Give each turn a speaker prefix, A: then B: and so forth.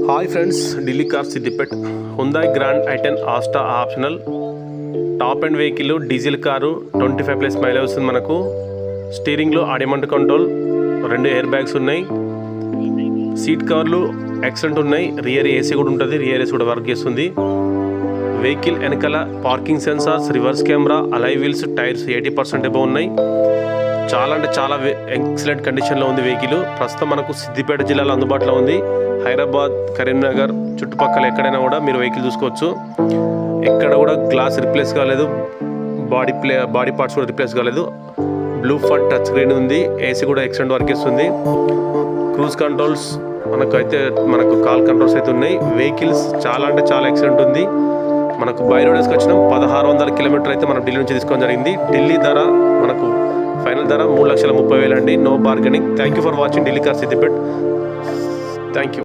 A: Hi friends, Delhi car Siddipet హుందాయ్ grand i10 Asta optional top and vehicle diesel car 25+ mileage వస్తుంది. మనకు స్టీరింగ్లో ఆడియమంట్ control, 2 air bags ఉన్నాయి. Seat కవర్లు excellent ఉన్నాయి. Rear AC కూడా ఉంటుంది, రియర్ ఏసీ కూడా వర్క్ చేస్తుంది. వెహికల్ వెనకాల పార్కింగ్ సెన్సార్స్, రివర్స్ కెమెరా, అలై వీల్స్, టైర్స్ 80% అబౌవ్ ఉన్నాయి. చాలా అంటే చాలా ఎక్సలెంట్ కండిషన్లో ఉంది వెహికల్. ప్రస్తుతం మనకు సిద్దిపేట జిల్లాలో అందుబాటులో ఉంది. హైదరాబాద్, కరీంనగర్ చుట్టుపక్కల ఎక్కడైనా కూడా మీరు వెహికల్ చూసుకోవచ్చు. ఎక్కడ కూడా గ్లాస్ రిప్లేస్ కాలేదు, బాడీ పార్ట్స్ కూడా రిప్లేస్ కాలేదు. బ్లూ ఫంట్ టచ్ స్క్రీన్ ఉంది. ఏసీ కూడా ఎక్సలెంట్ వర్క్ చేస్తుంది. క్రూజ్ కంట్రోల్స్, మనకు కాల్ కంట్రోల్స్ అయితే ఉన్నాయి. వెహికల్స్ చాలా అంటే చాలా ఎక్సలెంట్ ఉంది. మనకు బై రోడ్ వచ్చినాం. 1600 కిలోమీటర్ అయితే మనం ఢిల్లీ నుంచి తీసుకోవడం జరిగింది. ఢిల్లీ ధర మనకు ఫైనల్ ధర 3,30,000 అండి. No bargaining. Thank you for watching Delhi car Siddipet. Thank you.